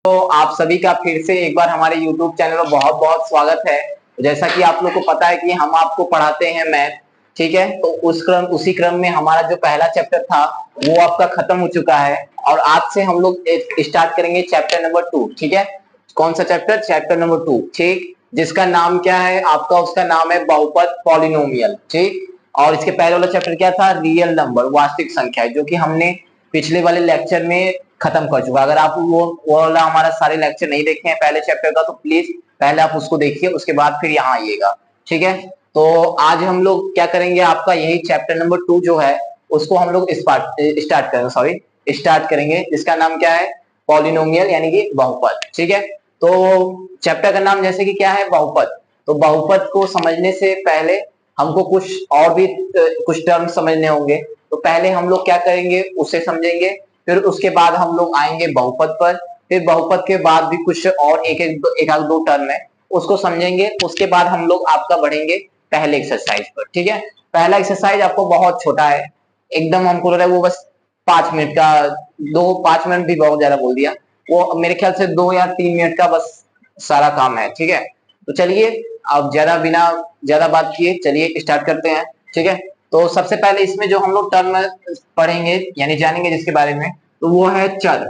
तो आप सभी का फिर से एक बार हमारे YouTube चैनल में बहुत बहुत स्वागत है। जैसा कि आप लोग को पता है कि हम आपको पढ़ाते हैं मैथ, ठीक है। तो उसी क्रम में हमारा जो पहला चैप्टर था वो आपका खत्म हो चुका है और आज से हम लोग स्टार्ट करेंगे चैप्टर नंबर 2, ठीक है। कौन सा चैप्टर? चैप्टर नंबर 2, ठीक। जिसका नाम क्या है आपका? उसका नाम है बहुपद पॉलिनोमियल, ठीक। और इसके पहले वाला चैप्टर क्या था? रियल नंबर, वास्तविक संख्या, जो कि हमने पिछले वाले लेक्चर में खत्म कर चुका। अगर आप वो वाला हमारा सारे लेक्चर नहीं देखे हैं पहले चैप्टर का तो प्लीज पहले आप उसको देखिए, उसके बाद फिर यहाँ आइएगा, ठीक है। तो आज हम लोग क्या करेंगे, आपका यही चैप्टर नंबर 2 जो है उसको हम लोग स्टार्ट करेंगे, जिसका नाम क्या है? पॉलिनोमियल यानी कि बहुपद, ठीक है। तो चैप्टर का नाम जैसे कि क्या है? बहुपद। तो बहुपद को समझने से पहले हमको कुछ और भी कुछ टर्म समझने होंगे। तो पहले हम लोग क्या करेंगे उसे समझेंगे, फिर उसके बाद हम लोग आएंगे बहुपद पर, फिर बहुपद के बाद भी कुछ और एक आध दो टर्म है उसको समझेंगे। उसके बाद हम लोग आपका बढ़ेंगे पहले एक्सरसाइज पर, ठीक है। पहला एक्सरसाइज आपको बहुत छोटा है, एकदम हमको लग रहा है वो बस 5 मिनट का, 5 मिनट भी बहुत ज्यादा बोल दिया, वो मेरे ख्याल से 2 या 3 मिनट का बस सारा काम है, ठीक है। तो चलिए अब ज्यादा बात किए चलिए स्टार्ट करते हैं, ठीक है। तो सबसे पहले इसमें जो हम लोग टर्म पढ़ेंगे यानी जानेंगे जिसके बारे में, तो वो है चर,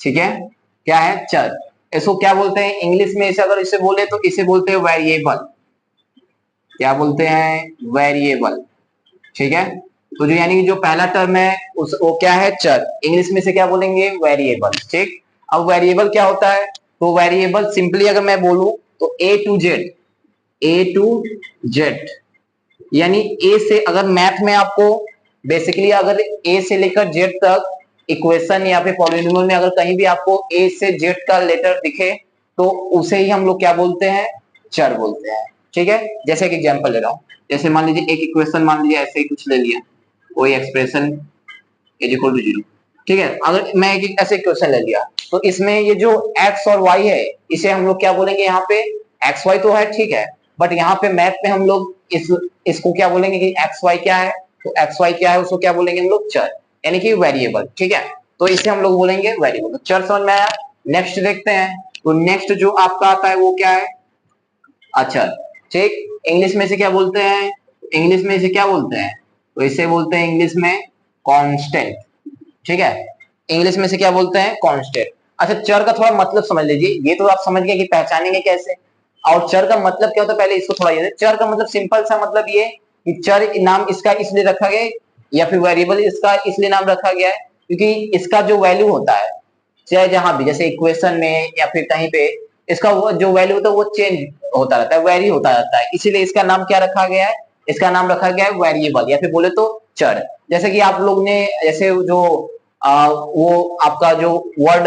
ठीक है। क्या है? चर। इसको क्या बोलते हैं इंग्लिश में? इसे अगर इसे बोले तो इसे बोलते हैं वेरिएबल। क्या बोलते हैं? वेरिएबल, ठीक है। तो जो यानी जो पहला टर्म है वो क्या है? चर। इंग्लिश में से क्या बोलेंगे? वेरिएबल, ठीक। अब वेरिएबल क्या होता है? तो वेरिएबल सिंपली अगर मैं बोलूं तो ए टू जेड यानी ए से, अगर मैथ में आपको बेसिकली अगर ए से लेकर जेड तक इक्वेशन या फिर पॉलिनोमियल में अगर कहीं भी आपको ए से जेड का लेटर दिखे तो उसे ही हम लोग क्या बोलते हैं? चर बोलते हैं, ठीक है। जैसे एक एग्जांपल ले रहा हूं, जैसे मान लीजिए एक इक्वेशन, मान लीजिए ऐसे ही कुछ ले लिया, कोई एक्सप्रेशन इज इक्वल टू 0, ठीक है। अगर मैं एक ऐसे इक्वेशन ले लिया तो इसमें ये जो x और y है इसे हम लोग क्या बोलेंगे? यहाँ पे एक्स वाई तो है, ठीक है, बट यहाँ पे मैथ में हम लोग इसको क्या बोलेंगे कि एक्स वाई क्या है? तो एक्स वाई क्या है उसको क्या बोलेंगे हम लोग? चर, यानी कि वेरिएबल, ठीक है। तो इसे हम लोग बोलेंगे वेरिएबल। तो चर समझ में आया। नेक्स्ट देखते हैं, तो नेक्स्ट जो आपका आता है वो क्या है? अचर, ठीक। इंग्लिश में से क्या बोलते हैं? इंग्लिश में इसे क्या बोलते हैं? तो इसे बोलते हैं इंग्लिश में कांस्टेंट, ठीक है। इंग्लिश में से क्या बोलते हैं? कांस्टेंट। अच्छा, चर का थोड़ा मतलब समझ लीजिए, ये तो आप समझ गए कि पहचानेंगे कैसे, और चर का मतलब क्या होता है पहले इसको थोड़ा ये। चर का मतलब सिंपल सा मतलब ये कि चर नाम इसका इसलिए रखा गया या फिर वेरिएबल इसका इसलिए नाम रखा गया है क्योंकि इसका जो वैल्यू होता है, चाहे जहां भी, जैसे इक्वेशन में या फिर कहीं पे, इसका वो जो वैल्यू होता है वो चेंज होता रहता है, वेरी होता रहता है, इसीलिए इसका नाम क्या रखा गया है? इसका नाम रखा गया है वेरिएबल या फिर बोले तो चर। जैसे कि आप लोग ने जैसे जो वो आपका जो वर्ड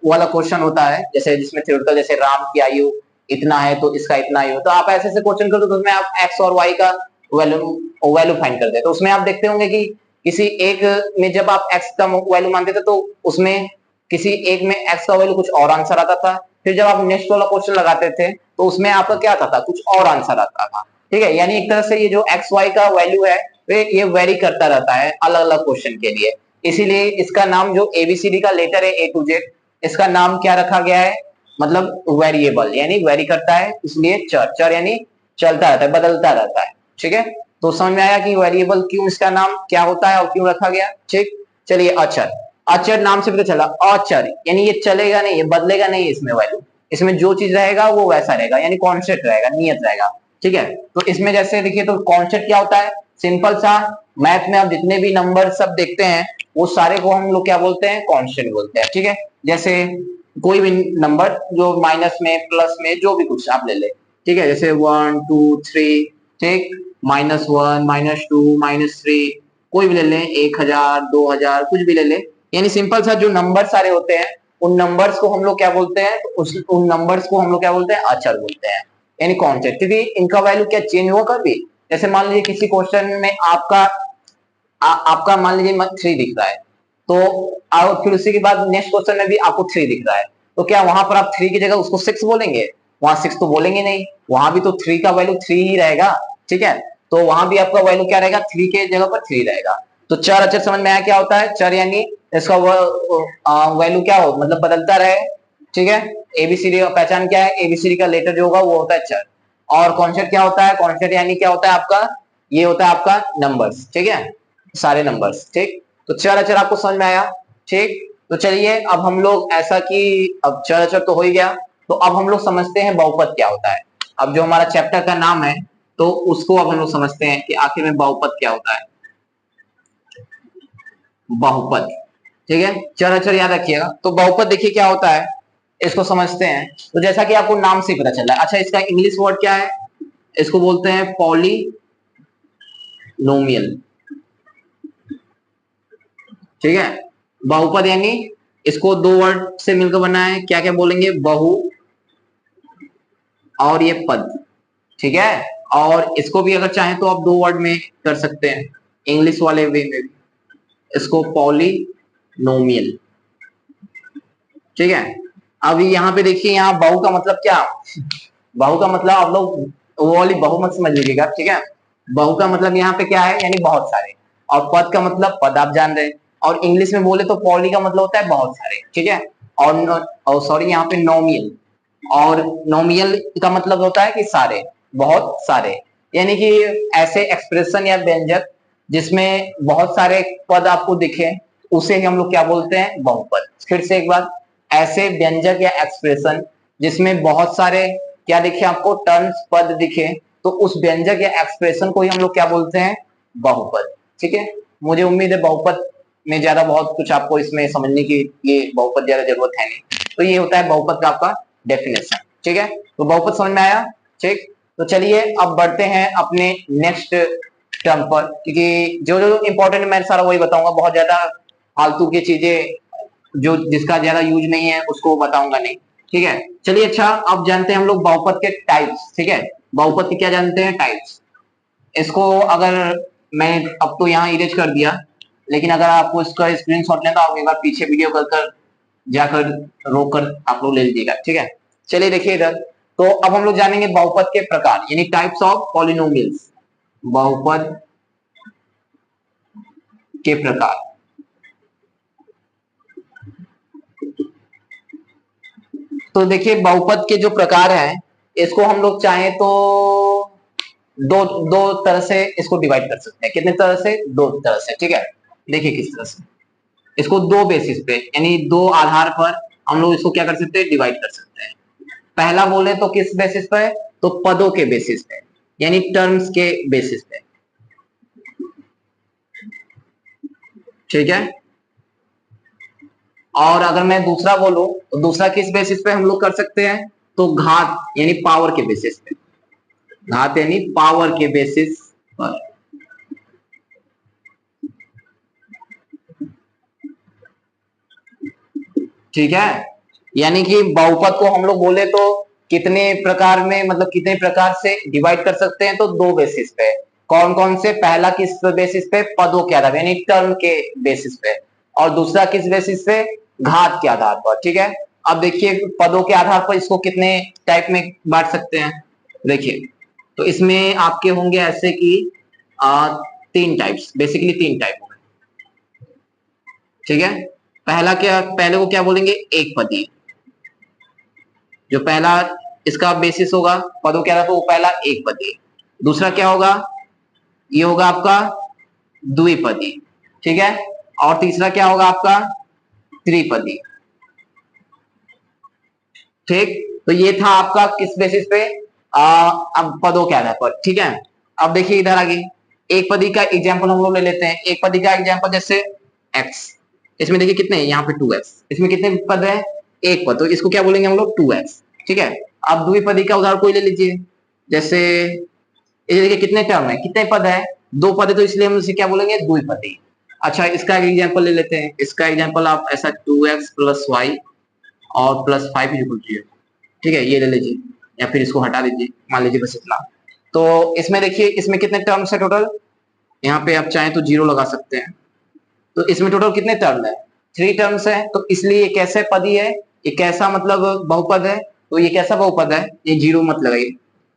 वाला क्वेश्चन होता है, जैसे जिसमें थ्योरेटिकल, जैसे राम की आयु इतना है तो इसका इतना आयु, तो आप ऐसे ऐसे क्वेश्चन करते हो तो उसमें आप एक्स और वाई का वैल्यू फाइंड करते हैं। तो उसमें आप देखते होंगे कि किसी एक में जब आप एक्स का वैल्यू मानते थे तो उसमें किसी एक में एक्स का वैल्यू कुछ और आंसर आता था, फिर जब आप नेक्स्ट वाला क्वेश्चन लगाते थे तो उसमें आपका क्या आता था? कुछ और आंसर आता था, ठीक है। यानी एक तरह से ये जो एक्स वाई का वैल्यू है ये वेरी करता रहता है अलग अलग क्वेश्चन के लिए, इसीलिए इसका नाम जो एबीसीडी का लेटर है A to Z, इसका नाम क्या रखा गया है? मतलब वेरिएबल, यानी वेरी करता है, इसलिए चर। चर यानी चलता रहता है, बदलता रहता है, ठीक है। तो समझ में आया कि वेरिएबल क्यों इसका नाम क्या होता है और क्यों रखा गया, ठीक। चलिए अचर। अचर नाम से पता चला, अचर यानी ये चलेगा नहीं, ये बदलेगा नहीं, इसमें वैल्यू, इसमें जो चीज रहेगा वो वैसा रहेगा, यानी कांस्टेंट रहेगा, नियत रहेगा, ठीक है। तो इसमें जैसे देखिए, तो कांस्टेंट क्या होता है? सिंपल सा, मैथ में आप जितने भी नंबर सब देखते हैं वो सारे को हम लोग क्या बोलते हैं? कांस्टेंट बोलते हैं, ठीक है। जैसे कोई भी नंबर जो माइनस में प्लस में जो भी कुछ आप ले ले, ठीक है, जैसे 1 2 3, ठीक, -1 -2 -3, कोई भी ले लें, 1000 2000 कुछ भी ले लें, यानी सिंपल सा जो नंबर सारे होते हैं उन नंबर्स को हम लोग क्या बोलते हैं? तो उन नंबर्स को हम लोग क्या बोलते हैं? अचर बोलते हैं, यानी कांस्टेंट, क्योंकि इनका वैल्यू क्या चेंज होगा कभी। जैसे मान लीजिए किसी क्वेश्चन में आपका मान लीजिए 3 दिख रहा है, तो फिर उसी के बाद नेक्स्ट क्वेश्चन में भी आपको 3 दिख रहा है, तो क्या वहां पर आप 3 की जगह उसको 6 बोलेंगे? वहां 6 तो बोलेंगे नहीं, वहां भी तो 3 का वैल्यू 3 ही रहेगा, ठीक है। तो वहां भी आपका वैल्यू क्या रहेगा? 3 के जगह पर 3 रहेगा। तो चर अचर समझ में आया क्या होता है? चर यानी इसका वैल्यू क्या हो, मतलब बदलता रहे, ठीक है। एबीसीडी का पहचान क्या है? एबीसीडी का लेटर जो होगा वो होता है चर। और कॉन्स्टेंट क्या होता है? कॉन्स्टेंट यानी क्या होता है आपका? ये होता है आपका नंबर्स, ठीक है, सारे नंबर्स, ठीक। तो चर अचर आपको समझ में आया, ठीक। तो चलिए अब हम लोग ऐसा कि अब चर अचर तो हो ही गया, तो अब हम लोग समझते हैं बहुपद क्या होता है। अब जो हमारा चैप्टर का नाम है तो उसको अब हम लोग समझते हैं कि आखिर में बहुपद क्या होता है। बहुपद, ठीक है, चर अचर याद रखिएगा। तो बहुपद देखिए क्या होता है, इसको समझते हैं। तो जैसा कि आपको नाम से पता चल रहा है, अच्छा इसका इंग्लिश वर्ड क्या है? इसको बोलते हैं पॉलिनोमियल, ठीक है। बहुपद यानी इसको दो वर्ड से मिलकर बना है, क्या क्या बोलेंगे? बहु और ये पद, ठीक है। और इसको भी अगर चाहें तो आप दो वर्ड में कर सकते हैं, इंग्लिश वाले वे में भी, इसको पॉलिनोमियल, ठीक है। अब यहाँ पे देखिए, यहाँ बहु का मतलब क्या? बहु का मतलब आप लोग वो वाली बहु मत समझ लीजिएगा, ठीक है। बहु का मतलब यहाँ पे क्या है, यानी बहुत सारे। और पद का मतलब पद आप जान रहे हैं। और इंग्लिश में बोले तो पॉली का मतलब होता है बहुत सारे, ठीक है। और सॉरी यहाँ पे नोमियल, और नोमियल का मतलब होता है कि सारे, बहुत सारे, यानी कि ऐसे एक्सप्रेशन या व्यंजक जिसमें बहुत सारे पद आपको दिखे, उसे ही हम लोग क्या बोलते हैं? बहुपद। फिर से एक बार, ऐसे व्यंजक या एक्सप्रेशन जिसमें बहुत सारे क्या दिखे आपको? टर्म्स, पद दिखे, तो उस व्यंजक या एक्सप्रेशन को ही हम लोग क्या बोलते हैं? बहुपद, ठीक है। मुझे उम्मीद है बहुपद में ज्यादा बहुत कुछ आपको इसमें समझने की ये बहुपद ज्यादा जरूरत है नहीं। तो ये होता है बहुपद का आपका डेफिनेशन, ठीक है। तो बहुपद समझ में आया, ठीक। तो चलिए अब बढ़ते हैं अपने नेक्स्ट टर्म पर, क्योंकि जो जो इंपॉर्टेंट मैं सारा वही बताऊंगा, बहुत ज्यादा फालतू की चीजें जो जिसका ज्यादा यूज नहीं है उसको बताऊंगा नहीं, ठीक है। चलिए अच्छा, अब जानते हैं हम लोग बहुपद के टाइप्स, ठीक है। बहुपद के क्या जानते हैं? टाइप्स। इसको अगर मैं अब तो यहाँ इरेज कर दिया, लेकिन अगर आपको इसका स्क्रीनशॉट लेना, आप एक बार पीछे वीडियो कर जाकर रोक कर आप लोग ले लीजिएगा, ठीक है। चलिए देखिए इधर, तो अब हम लोग जानेंगे बहुपद के प्रकार, यानी टाइप्स ऑफ पॉलिनोमियल्स, बहुपद के प्रकार। तो देखिए बहुपद के जो प्रकार हैं, इसको हम लोग चाहें तो दो दो तरह से इसको डिवाइड कर सकते हैं। कितने तरह से? दो तरह से, ठीक है। देखिए किस तरह से, इसको दो बेसिस पे, यानी दो आधार पर हम लोग इसको क्या कर सकते हैं? डिवाइड कर सकते हैं। पहला बोले तो किस बेसिस पे? तो पदों के बेसिस पे, यानी टर्म्स के बेसिस पे, ठीक है। और अगर मैं दूसरा बोलूं तो दूसरा किस बेसिस पे हम लोग कर सकते हैं? तो घात यानी पावर के बेसिस पे, घात यानी पावर के बेसिस पर, ठीक है। यानी कि बहुपद को हम लोग बोले तो कितने प्रकार में, मतलब कितने प्रकार से डिवाइड कर सकते हैं? तो दो बेसिस पे। कौन कौन से? पहला किस बेसिस पे? पदों के आधार, यानी टर्म के बेसिस पे। और दूसरा किस बेसिस पे? घात के आधार पर, ठीक है। अब देखिए पदों के आधार पर इसको कितने टाइप में बांट सकते हैं? देखिए, तो इसमें आपके होंगे ऐसे कि तीन टाइप्स, बेसिकली तीन टाइप होंगे, ठीक है। पहला क्या, पहले को क्या बोलेंगे? एक पदी, जो पहला इसका बेसिस होगा पदों के आधार पर, वो पहला एक पदी। दूसरा क्या होगा? ये होगा आपका द्विपदी, ठीक है। और तीसरा क्या होगा आपका? त्रिपदी, ठीक। तो ये था आपका किस बेसिस पे? अब पदों के आधार पर, ठीक है। अब देखिए इधर आगे, एक पदी का एग्जाम्पल हम लोग ले लेते हैं। एक पदी का एग्जाम्पल जैसे एक्स, इसमें देखिए कितने हैं यहाँ पे? 2x। इसमें कितने पद है? एक पद, तो इसको क्या बोलेंगे हम लोग? 2x, ठीक है। अब द्विपदी का उदाहरण कोई ले लीजिए, जैसे ये देखिए कितने टर्म है, कितने पद है? दो पद है, तो इसलिए हम इसे क्या बोलेंगे? द्विपदी। अच्छा इसका एग्जाम्पल ले लेते हैं। इसका एग्जाम्पल आप ऐसा 2x प्लस वाई और प्लस 5 इक्वल टू 0, ठीक है, ये ले लीजिए, या फिर इसको हटा दीजिए, मान लीजिए बस इतना। तो इसमें देखिए, इसमें कितने टर्म्स है टोटल? यहाँ पे आप चाहें तो 0 लगा सकते हैं। तो इसमें टोटल कितने टर्म है? 3 टर्म्स है। तो इसलिए ये कैसे पदी है? ये कैसा मतलब बहुपद है? तो ये कैसा बहुपद है? ये 0 मत लगाइए।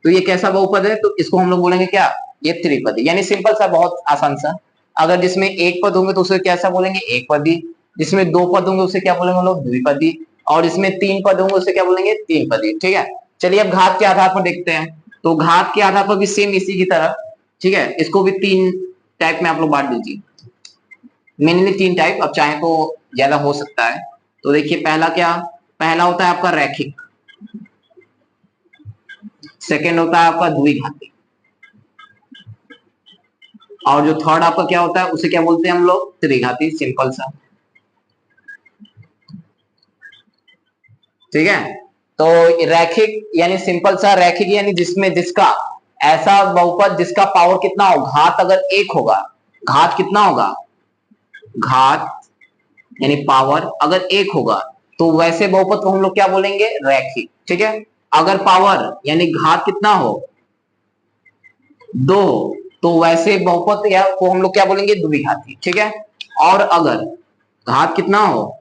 तो ये कैसा बहुपद है? तो इसको हम लोग बोलेंगे क्या? ये त्रिपदी, यानी सिंपल सा, बहुत आसान सा। अगर जिसमें एक पद होंगे तो उसे कैसा बोलेंगे, एक पदी। जिसमें दो पद होंगे उसे क्या बोलेंगे हम लोग, द्विपदी। और इसमें तीन पद होंगे उसे क्या बोलेंगे, तीन पदी। ठीक है, चलिए अब घात के आधार पर देखते हैं। तो घात के आधार पर भी सेम इसी की तरह, ठीक है, इसको भी तीन टाइप में आप लोग बांट दीजिए। मेनली तीन टाइप, अब चाहे तो ज्यादा हो सकता है। तो देखिए पहला क्या, पहला होता है आपका रैखिक, सेकेंड होता है आपका द्विघाती, और जो थर्ड आपका क्या होता है उसे क्या बोलते हैं हम लोग, त्रिघाती। सिंपल सा, ठीक है। तो रैखिक यानी सिंपल सा, रैखिक यानी जिसमें जिसका ऐसा बहुपद जिसका पावर कितना हो, घात अगर एक होगा, घात कितना होगा, घात यानी पावर अगर एक होगा तो वैसे बहुपद को हम लोग क्या बोलेंगे, रैखिक। ठीक है, अगर पावर यानी घात कितना हो, दो हो, तो वैसे बहुपद या को हम लोग क्या बोलेंगे, द्विघाती। ठीक है, और अगर घात कितना हो,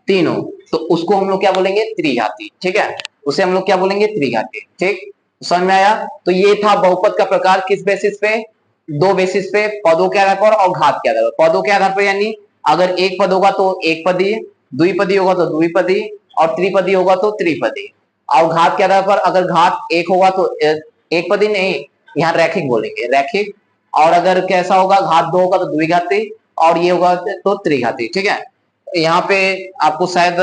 तीन हो, तो उसको हम लोग क्या बोलेंगे, त्रिघाती। ठीक है, उसे हम लोग क्या बोलेंगे, त्रिघाती। ठीक, समझ में आया। तो ये था बहुपद का प्रकार, किस बेसिस पे, दो बेसिस पे, पदों के आधार पर और घात के आधार पर। पदों के आधार पर यानी अगर एक पद होगा तो एक पदी, द्विपदी होगा तो द्विपदी, और त्रिपदी होगा तो त्रिपदी। और घात के आधार पर अगर घात एक होगा तो एक पदी नहीं, यहाँ रैखिक बोलेंगे, रैखिक। और अगर कैसा होगा, घात दो होगा तो द्विघाती, और ये होगा तो त्रिघाती। ठीक है, यहाँ पे आपको शायद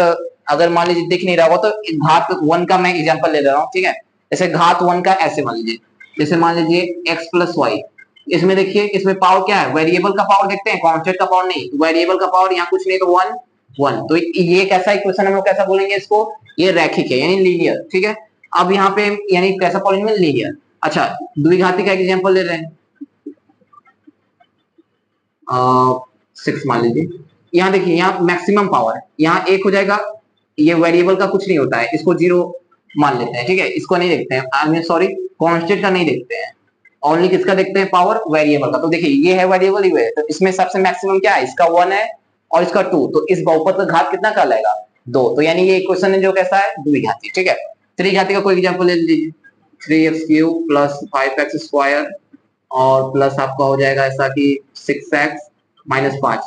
अगर मान लीजिए दिख नहीं रहा होगा तो घात वन का मैं एग्जांपल ले रहा हूँ। ठीक है, जैसे घात वन का ऐसे मान लीजिए, जैसे मान लीजिए x प्लस वाई, इसमें देखिए इसमें पावर क्या है, वेरिएबल का पावर देखते हैं, कांस्टेंट का पावर नहीं। वेरिएबल का पावर यहाँ कुछ नहीं तो वन, वन। तो ये कैसा इक्वेशन हम लोग कैसा बोलेंगे इसको, ये रैखिक है यानी लीनियर। ठीक है, अब यहाँ पे यानी कैसा पॉलिनोमियल, लीनियर। अच्छा, द्विघाती का एग्जांपल ले रहे हैं, सिक्स मान लीजिए। यहाँ देखिए, यहाँ मैक्सिमम पावर है, यहाँ एक हो जाएगा, ये वेरिएबल का कुछ नहीं होता है, इसको जीरो मान लेते हैं। ठीक है, इसको नहीं देखते हैं, आई मीन सॉरी, कांस्टेंट का नहीं देखते हैं, ओनली किसका देखते हैं, पावर, वेरिएबल का। तो देखिए ये है वेरिएबल, ये है, तो इसमें सबसे मैक्सिमम क्या है, इसका वन है और इसका टू, तो इस बहुपद का घात कितना कहलाएगा, दो। तो यानी ये इक्वेशन है जो कैसा है, द्विघाती। ठीक है, त्रिघाती का कोई एग्जांपल ले लीजिए, 3x³ प्लस 5x² और प्लस आपका हो जाएगा ऐसा कि 6x माइनस 5।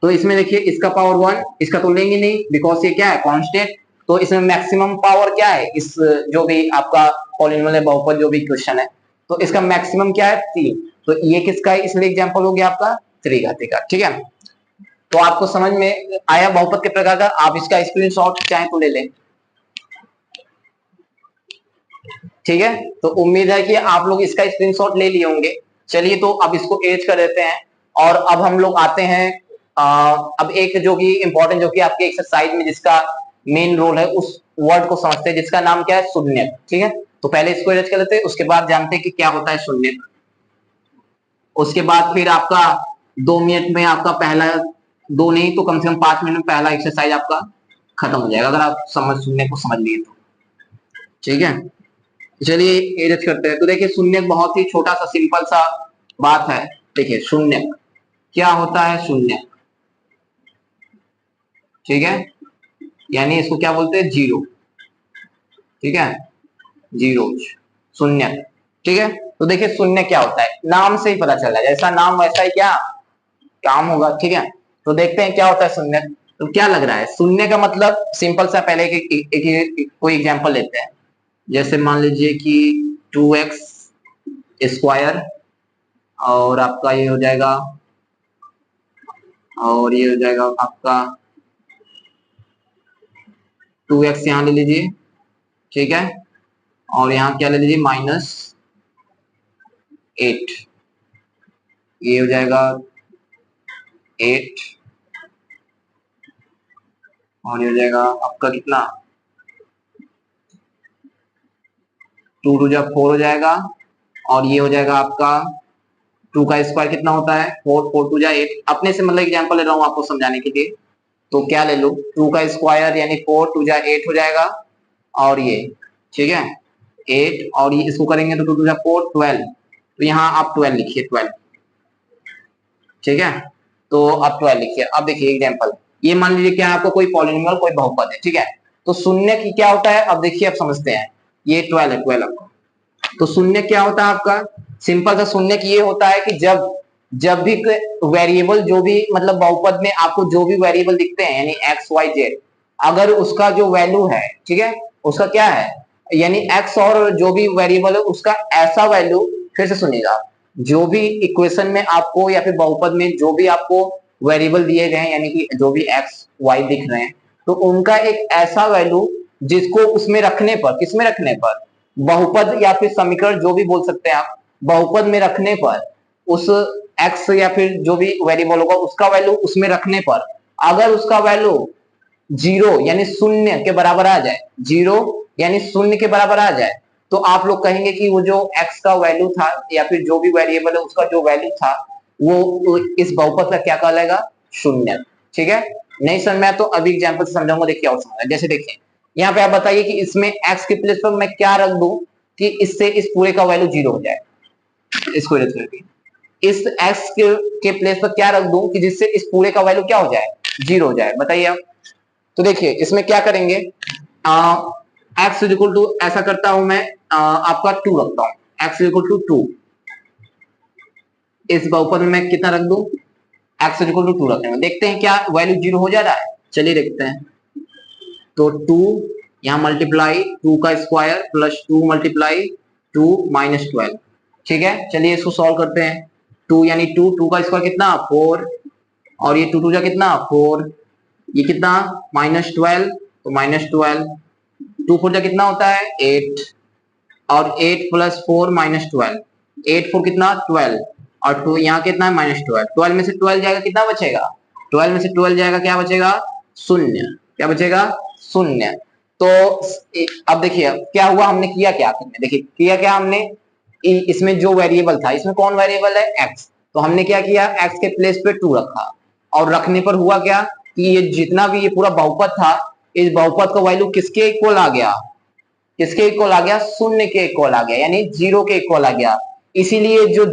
तो इसमें देखिए इसका पावर वन, इसका तो लेंगे नहीं बिकॉज ये क्या है, कांस्टेंट। तो इसमें मैक्सिमम पावर क्या है, इस जो भी आपका पॉलिनोमियल है, बहुपद जो भी क्वेश्चन है, तो इसका मैक्सिमम क्या है, तीन। तो ये किसका है, इसलिए एग्जांपल हो गया आपका त्रिघाती का। ठीक है, तो आपको समझ में आया बहुपद के प्रकार का, आप इसका स्क्रीनशॉट चाहे तो ले लें। ठीक है, तो उम्मीद है कि आप लोग इसका स्क्रीनशॉट ले लिए होंगे। चलिए तो अब इसको एज कर देते हैं, और अब हम लोग आते हैं अब एक जो कि इंपॉर्टेंट, जो कि आपके एक्सरसाइज में जिसका मेन रोल है, उस वर्ड को समझते हैं जिसका नाम क्या है, शून्य। ठीक है, तो पहले इसको एज कर लेते हैं, उसके बाद जानते हैं कि क्या होता है शून्य। उसके बाद फिर आपका 2 मिनट में आपका पहला, दो नहीं तो कम से कम 5 मिनट में पहला एक्सरसाइज आपका खत्म हो जाएगा, अगर आप समझ शून्य को समझ लिए तो। ठीक है, चलिए एडिट करते हैं। तो देखिए शून्य बहुत ही छोटा सा सिंपल सा बात है। देखिए शून्य क्या होता है, शून्य, ठीक है, यानी इसको क्या बोलते हैं, जीरो। ठीक है, जीरो, शून्य। ठीक है, तो देखिए शून्य क्या होता है, नाम से ही पता चल रहा है, जैसा नाम वैसा ही क्या काम होगा। ठीक है, तो देखते हैं क्या होता है शून्य। तो क्या लग रहा है, शून्य का मतलब सिंपल सा, पहले कोई एग्जांपल लेते हैं। जैसे मान लीजिए कि 2x² और आपका ये हो जाएगा, और ये हो जाएगा आपका 2x यहाँ ले लीजिए। ठीक है, और यहाँ क्या ले लीजिए, -8, ये हो जाएगा 8, और ये हो जाएगा आपका कितना, 2 2 जा 4 हो जाएगा, और ये हो जाएगा आपका 2 का स्क्वायर कितना होता है, 4, 4 2 जा 8। अपने से मतलब एग्जांपल ले रहा हूँ आपको समझाने के लिए। तो क्या ले लो, 2 का स्क्वायर यानी 4 2 जा 8 हो जाएगा, और ये, ठीक है, 8, और ये इसको करेंगे तो 2 2 जा 4, 12। तो यहाँ आप 12 लिखिए, 12। ठीक है, तो आप 12 लिखिए। अब देखिए एग्जांपल, ये मान लीजिए क्या आपको कोई पॉलिनोमियल, कोई बहुपद है। ठीक है, तो शून्य की क्या होता है, अब देखिए अब समझते हैं। ये 12 है, 12 आपका। तो शून्य क्या होता है आपका, सिंपल सा शून्य की ये होता है कि जब जब भी वेरिएबल जो भी मतलब बहुपद में आपको जो भी वेरिएबल दिखते हैं यानी एक्स वाई जेड, अगर उसका जो वैल्यू है, ठीक है, उसका क्या है यानी एक्स और जो भी वेरिएबल है उसका ऐसा वैल्यू, फिर से सुनिएगा, जो भी इक्वेशन में आपको या फिर बहुपद में जो भी आपको वेरिएबल दिए गए हैं यानी कि जो भी एक्स वाई दिख रहे हैं, तो उनका एक ऐसा वैल्यू जिसको उसमें रखने पर, किसमें रखने पर, बहुपद या फिर समीकरण जो भी बोल सकते हैं आप, बहुपद में रखने पर उस एक्स या फिर जो भी वेरिएबल होगा उसका वैल्यू उसमें रखने पर अगर उसका वैल्यू जीरो यानी शून्य के बराबर आ जाए, जीरो यानी शून्य के बराबर आ जाए, तो आप लोग कहेंगे कि वो जो एक्स का वैल्यू था या फिर जो भी वेरिएबल है उसका जो वैल्यू था वो इस बहुपद का क्या कहलाएगा, शून्य। ठीक है, नहीं समझ में आया तो अभी एग्जांपल से समझाऊंगा, देखिए और समझ, जैसे देखिए यहाँ पे आप बताइए कि इसमें एक्स के प्लेस पर मैं क्या रख दूं कि इससे इस पूरे का वैल्यू जीरो हो जाए, इसको इरेज करके इस x के प्लेस पर क्या रख दूं कि जिससे इस पूरे का वैल्यू क्या हो जाए, जीरो हो जाए, बताइए आप। तो देखिए इसमें क्या करेंगे, x इक्वल टू ऐसा करता हूं मैं, आपका 2 रखता हूं, x इक्वल टू 2, इस बहुपद में मैं कितना रख दूं, x इक्वल टू 2 रखेंगे, देखते हैं क्या वैल्यू जीरो हो जा रहा है, चलिए देखते हैं। तो 2 यहां मल्टीप्लाई 2 का स्क्वायर प्लस 2 मल्टीप्लाई 2 माइनस 12, ठीक है, चलिए इसको सॉल्व करते हैं। 2 यानी 2, 2 का स्क्वायर कितना 4, और ये 2 2 जा कितना 4, ये कितना माइनस 12, तो माइनस 12, 2 4 जा कितना होता है 8, और 8 प्लस 4 माइनस 12, 8 4 कितना 12, और 2 यहाँ कितना है माइनस 12, 12 में से 12 जाएगा कितना बचेगा, 12 में से 12 जाएगा क्या बचेगा, शून्य, क्या बचेगा, शून्य। तो अब देखिए क्या हुआ, हमने किया क्या आखिर में, देखिए किया क्या हमने, इसमें जो वेरिएबल था, इसमें कौन वेरिएबल है एक्स, तो हमने क्या किया एक्स के प्लेस पे 2 रखा, और रखने पर हुआ क्या कि ये जितना भी ये पूरा बहुपद था, इस बहुपद का वैल्यू किसके इक्वल आ गया, किसके इक्वल आ गया, शून्य के इक्वल आ गया, यानी जीरो के इक्वल आ गया। इसीलिए जो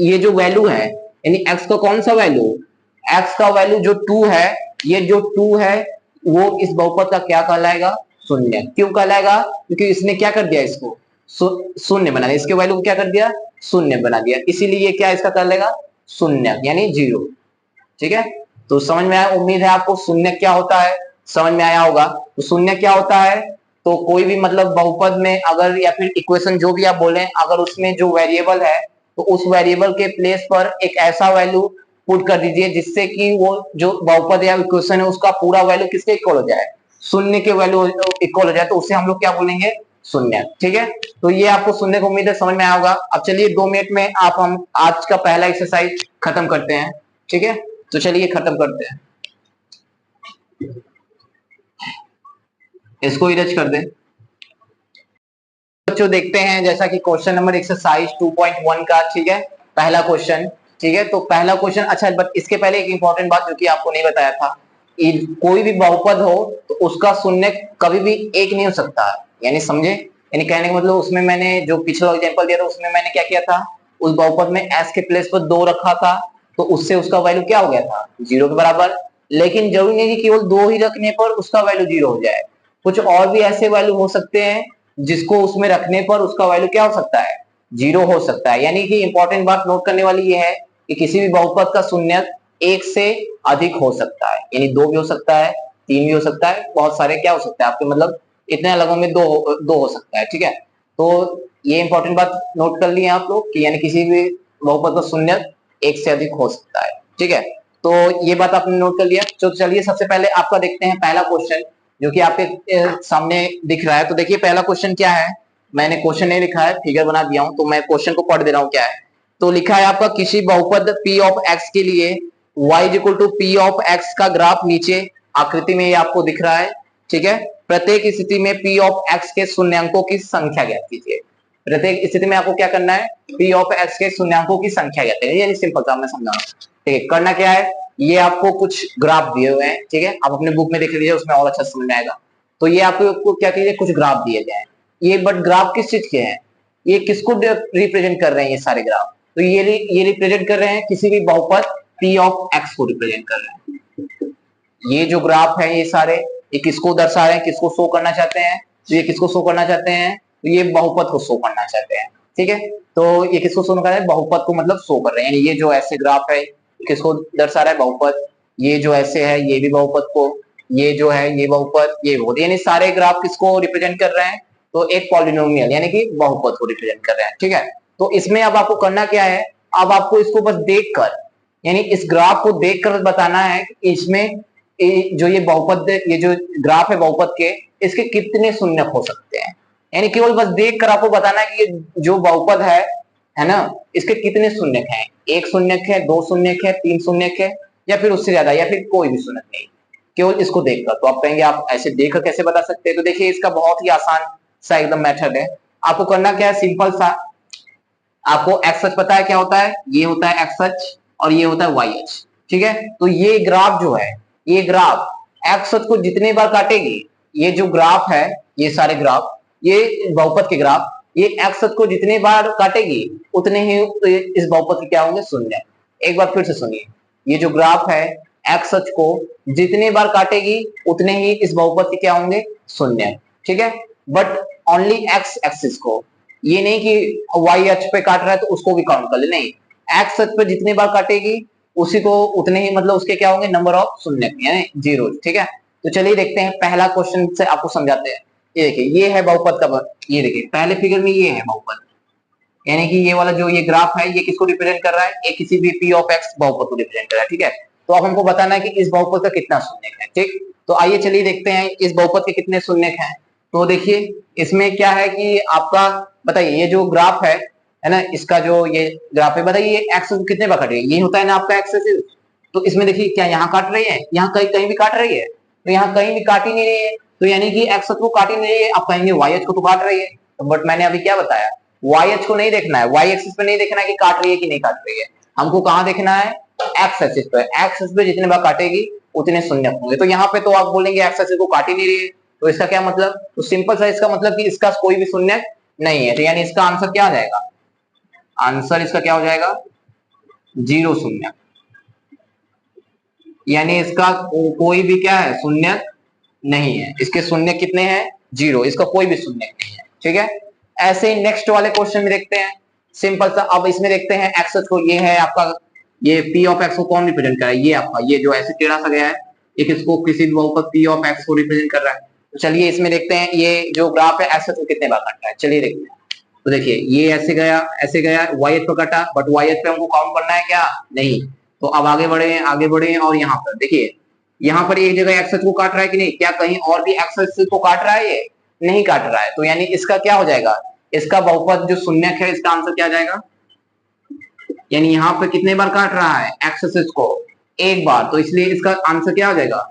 ये जो वैल्यू है यानी एक्स का कौन सा वैल्यू, एक्स का वैल्यू जो 2 है, ये जो 2 है वो इस बहुपद का क्या कहलाएगा, शून्य। क्यों कहलाएगा, क्योंकि इसने क्या कर दिया, इसको शून्य बना दिया, इसके वैल्यू को क्या कर दिया, शून्य बना दिया, इसीलिए क्या इसका कहलाएगा, शून्य यानी जीरो। ठीक है, तो समझ में आया, उम्मीद है आपको शून्य क्या होता है समझ में आया होगा। तो शून्य क्या होता है, तो कोई भी मतलब बहुपद में अगर या फिर इक्वेशन जो भी आप बोले, अगर उसमें जो वेरिएबल है तो उस वेरिएबल के प्लेस पर एक ऐसा वैल्यू पुट कर दीजिए जिससे कि वो जो बहुपद या इक्वेशन है उसका पूरा वैल्यू किसके इक्वल हो जाए, शून्य के वैल्यू इक्वल हो जाए, तो उसे हम लोग क्या बोलेंगे, शून्य। ठीक है, तो ये आपको सुनने को उम्मीद है समझ में आया होगा। अब चलिए 2 मिनट में आप हम आज का पहला एक्सरसाइज खत्म करते हैं। ठीक है, तो चलिए खत्म करते हैं, इसको इरेज कर दें। बच्चों देखते हैं जैसा कि क्वेश्चन नंबर एक्सरसाइज 2.1 का, ठीक है, पहला क्वेश्चन। ठीक है, तो पहला क्वेश्चन, अच्छा बट इसके पहले एक इंपॉर्टेंट बात जो कि आपको नहीं बताया था, कोई भी बहुपद हो तो उसका शून्य कभी भी एक नहीं हो सकता, यानी समझे, यानी कहने का मतलब उसमें मैंने जो पिछला एग्जांपल दिया था उसमें मैंने क्या किया था, उस बहुपद में एस के प्लेस पर 2 रखा था, तो उससे उसका वैल्यू क्या हो गया था, जीरो के बराबर। लेकिन जरूरी नहीं कि केवल 2 ही रखने पर उसका वैल्यू जीरो हो जाए, कुछ और भी ऐसे वैल्यू हो सकते हैं जिसको उसमें रखने पर उसका वैल्यू क्या हो सकता है, जीरो हो सकता है। यानी कि इंपॉर्टेंट बात नोट करने वाली ये है कि किसी भी बहुपद का शून्य एक से अधिक हो सकता है, यानी 2 भी हो सकता है, 3 भी हो सकता है, बहुत सारे क्या हो सकता है आपके मतलब इतने अलगों में दो हो सकता है। ठीक है, तो ये इंपॉर्टेंट बात नोट कर लिए आप लोग कि यानी किसी भी बहुपद का शून्य एक से अधिक हो सकता है। ठीक है, तो ये बात आपने नोट कर लिया। तो चलिए सबसे पहले आपका देखते हैं पहला क्वेश्चन जो कि आपके सामने दिख रहा है। तो देखिए पहला क्वेश्चन क्या है, मैंने क्वेश्चन नहीं लिखा है, फिगर बना दिया हूं, तो मैं क्वेश्चन को पढ़ दे रहा हूं क्या है। तो लिखा है आपका, किसी बहुपद p ऑफ x के लिए y equal to p of x का ग्राफ नीचे आकृति में ये आपको दिख रहा है। ठीक है, प्रत्येक स्थिति में p ऑफ x के शून्यांकों की संख्या ज्ञात कीजिए। प्रत्येक स्थिति में आपको क्या करना है, p ऑफ x के शून्यांकों की संख्या ज्ञात कीजिए, यानी सिंपल सा मैं समझा रहा हूं। ठीक है, करना क्या है, ये आपको कुछ ग्राफ दिए हुए हैं, ठीक है, आप अपने बुक में देख लीजिए, उसमें और अच्छा समझ में आएगा। तो ये आपको क्या कीजिए, कुछ ग्राफ दिए गए हैं, ये बट ग्राफ किस चीज के हैं, ये किसको रिप्रेजेंट कर रहे हैं ये सारे ग्राफ, तो ये रिप्रेजेंट कर रहे हैं किसी भी बहुपद p ऑफ x को रिप्रेजेंट कर रहे हैं। ये जो ग्राफ है ये सारे, ये किसको दर्शा रहे हैं, किसको शो करना चाहते हैं, तो ये किसको शो करना चाहते हैं, तो ये बहुपद को शो करना चाहते हैं। ठीक है। तो ये किसको शो कर रहा है, बहुपद को मतलब शो कर रहे हैं, यानी ये जो ऐसे ग्राफ है किसको दर्शा रहा है, बहुपद। ये जो ऐसे है ये भी बहुपद को, ये जो है ये बहुपद, ये बहुपद, यानी सारे ग्राफ किसको रिप्रेजेंट कर रहे हैं, तो एक पॉलिनोमियल यानी कि बहुपद को रिप्रेजेंट कर रहे हैं, ठीक है। तो इसमें अब आपको करना क्या है, अब आपको इसको बस देखकर, यानी इस ग्राफ को देखकर बताना है कि इसमें जो ये बहुपद, ये जो ग्राफ है बहुपद के, इसके कितने शून्यक हो सकते हैं, यानी केवल बस देख कर आपको बताना है कि ये जो बहुपद है ना, इसके कितने शून्यक हैं, एक शून्यक है, दो शून्यक है, तीन शून्यक है, या फिर उससे ज्यादा, या फिर कोई भी शून्यक नहीं, केवल इसको देखकर। तो आप कहेंगे आप ऐसे देखकर कैसे बता सकते हैं, तो देखिए इसका बहुत ही आसान सा एकदम मेथड है। आपको करना क्या है, सिंपल सा, आपको एक्स अक्ष पता है क्या होता है, ये होता है एक्स अक्ष और ये होता है वाई अक्ष, ठीक है। तो ये ग्राफ जो है, ये ग्राफ एक्स अक्ष को जितने बार काटेगी, ये जो ग्राफ है, ये सारे ग्राफ, ये बहुपद के ग्राफ, ये एक्स अक्ष को जितने बार काटेगी उतने ही इस बहुपद के क्या होंगे, शून्य। एक बार फिर से सुनिए, ये जो ग्राफ है एक्स अक्ष को जितने बार काटेगी उतने ही इस बहुपद के क्या होंगे, शून्य, ठीक है। बट ओनली एक्स एक्सिस को, ये नहीं कि वाई अक्ष पे काट रहा है तो उसको भी काउंट कर ले, नहीं, एक्स अक्ष पे जितने बार काटेगी उसी को उतने ही, मतलब उसके क्या होंगे, नंबर ऑफ शून्य यानी जीरो, ठीक है। तो चलिए देखते हैं, पहला क्वेश्चन से आपको समझाते हैं। ये देखिए ये है बहुपद का, ये देखिए पहले फिगर में ये है बहुपद, यानी कि ये वाला जो ये ग्राफ है ये किसको रिप्रेजेंट कर रहा है, ये किसी भी पी ऑफ एक्स बहुपद को रिप्रेजेंट कर रहा है, ठीक है। तो अब हमको बताना है कि इस बहुपद का कितना शून्यक है, ठीक। तो आइए चलिए देखते हैं इस बहुपद के कितने शून्यक हैं। तो देखिए इसमें क्या है कि आपका, बताइए ये जो ग्राफ है ना, इसका जो ये ग्राफ है, बताइए एक्स कितने बार काट रही है, ये होता है ना आपका एक्स एक्सिस। तो इसमें देखिए क्या यहाँ काट रही है, यहाँ कहीं कहीं भी काट रही है, तो यहाँ कहीं भी काट ही नहीं रही है, तो यानी कि एक्स को काट ही नहीं रही है। आप कहेंगे वाई अक्ष को तो काट रही है, तो बट मैंने अभी क्या बताया, वाई अक्ष को नहीं देखना है, वाई एक्सिस पे नहीं देखना है कि काट रही है कि नहीं काट रही है, हमको कहाँ देखना है, एक्स एक्सिस पे। एक्स एक्सिस पे जितने बार काटेगी उतने शून्य होंगे। तो यहाँ पे तो आप बोलेंगे एक्स एक्सिस को काट ही नहीं रही है, तो इसका क्या मतलब, तो सिंपल सा इसका मतलब कि इसका कोई भी शून्य नहीं है, तो यानी इसका आंसर क्या हो जाएगा, आंसर इसका क्या हो जाएगा, जीरो शून्य, यानी इसका कोई भी क्या है, शून्य नहीं है, इसके शून्य कितने हैं, जीरो, इसका कोई भी शून्य नहीं है, ठीक है। ऐसे ही नेक्स्ट वाले क्वेश्चन में देखते हैं, सिंपल सा। अब इसमें देखते हैं एक्स को, ये है आपका, ये पी ऑफ एक्स को कौन रिप्रेजेंट कर रहा है, ये आपका, ये जो ऐसे टेढ़ा सा गया है, ये किसको, किसी भी बहुपद पी ऑफ एक्स को रिप्रेजेंट कर रहा है। तो चलिए इसमें देखते हैं ये जो ग्राफ है एक्स को कितने बार काट रहा है, चलिए देखते हैं। तो देखिए ये ऐसे गया वाई एच पर काटा, बट वाई एच पे हमको काउंट करना है क्या, नहीं। तो अब आगे बढ़े और यहाँ पर देखिए, यहाँ पर एक जगह एक्स को काट रहा है कि नहीं, क्या कहीं और भी एक्स को काट रहा है, ये नहीं काट रहा है, तो यानी इसका क्या हो जाएगा, इसका बहुपद जो शून्यक है इसका आंसर क्या आ जाएगा, यानी यहाँ पे कितने बार काट रहा है एक्स को, एक बार, तो इसलिए इसका आंसर क्या हो जाएगा,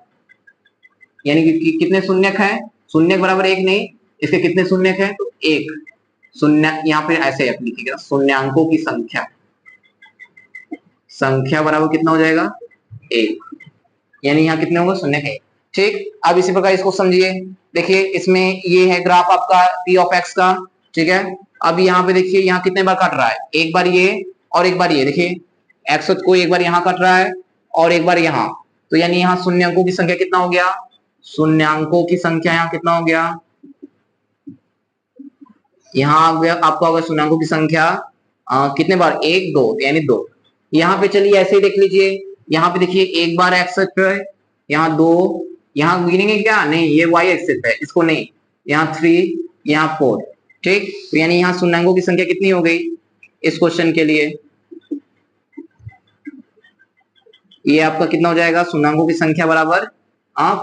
यानी कि कितने शून्यक है, शून्यक बराबर एक नहीं, इसके कितने शून्यक है, तो एक शून्य, यहाँ पे ऐसे आप लिखिएगा, शून्यांकों की संख्या बराबर कितना हो जाएगा, एक, यानी यहाँ कितने होंगे, शून्य है, ठीक। अब इसी प्रकार इसको समझिए, देखिए इसमें ये है ग्राफ आपका पी ऑफ एक्स का, ठीक है। अब यहाँ पे देखिए यहाँ कितने बार काट रहा है, एक बार ये और एक बार ये, देखिए एक्स को एक बार यहाँ काट रहा है और एक बार यहाँ, तो यानी यहाँ शून्यांकों की संख्या कितना हो गया, शून्यांकों की संख्या यहाँ कितना हो गया, यहाँ आपका होगा शून्यांकों की संख्या कितने बार, एक दो, यानी दो। यहाँ पे चलिए ऐसे ही देख लीजिए, यहाँ पे देखिए एक बार एक्स पे है, यहाँ दो, यहाँ गिनेंगे क्या, नहीं, ये वाई एक्सिस है, इसको नहीं, यहाँ थ्री, यहाँ फोर, ठीक। तो यानी यहाँ शून्यांकों की संख्या कितनी हो गई इस क्वेश्चन के लिए, ये आपका कितना हो जाएगा, शून्यांकों की संख्या बराबर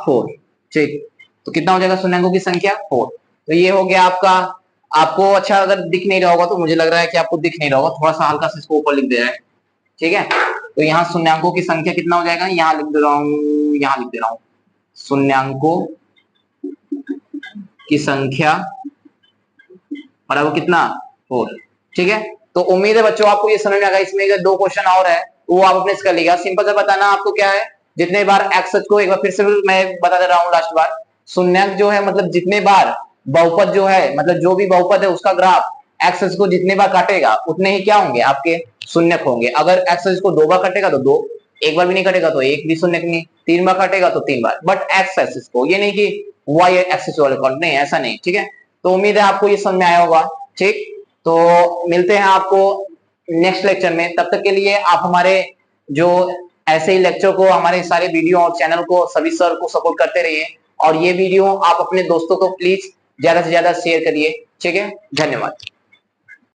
फोर, ठीक। तो कितना हो जाएगा शून्यांकों की संख्या, फोर। तो ये हो गया आपका, आपको अच्छा अगर दिख नहीं रहा होगा तो मुझे लग रहा है कि आपको दिख नहीं रहा होगा, थोड़ा सा हल्का से इसको ऊपर लिख दे रहा है, ठीक है। तो यहाँ शून्यांकों की संख्या कितना हो जाएगा, यहाँ लिख दे रहा हूँ, यहाँ लिख दे रहा हूँ, शून्यांकों की संख्या बराबर कितना, फोर, ठीक है। तो उम्मीद है बच्चों आपको ये समझ में आ गया। इसमें अगर दो क्वेश्चन और है वो आप अपने कर लीजिएगा। सिंपल से बताना आपको क्या है, जितने बार एक्स को, एक बार फिर से मैं बता दे रहा हूँ लास्ट बार, शून्यक जो है मतलब जितने बार बहुपद जो है, मतलब जो भी बहुपद है उसका ग्राफ एक्स को जितने बार काटेगा उतने ही क्या होंगे, आपके शून्यक होंगे। अगर एक्स को दो बार काटेगा तो दो, एक बार भी नहीं कटेगा तो एक भी शून्यक नहीं, तीन बार काटेगा तो तीन बार, बट एक्स एक्सिस को, ये नहीं कि वाई एक्सिस वाले काउंट, नहीं, ऐसा नहीं, ठीक है। तो उम्मीद है आपको ये समझ में आया होगा, ठीक। तो मिलते हैं आपको नेक्स्ट लेक्चर में। तब तक के लिए आप हमारे जो ऐसे ही लेक्चर को, हमारे सारे वीडियो और चैनल को, सभी सर को सपोर्ट करते रहिए। और ये वीडियो आप अपने दोस्तों को प्लीज ज्यादा से ज्यादा शेयर करिए। ठीक है, धन्यवाद।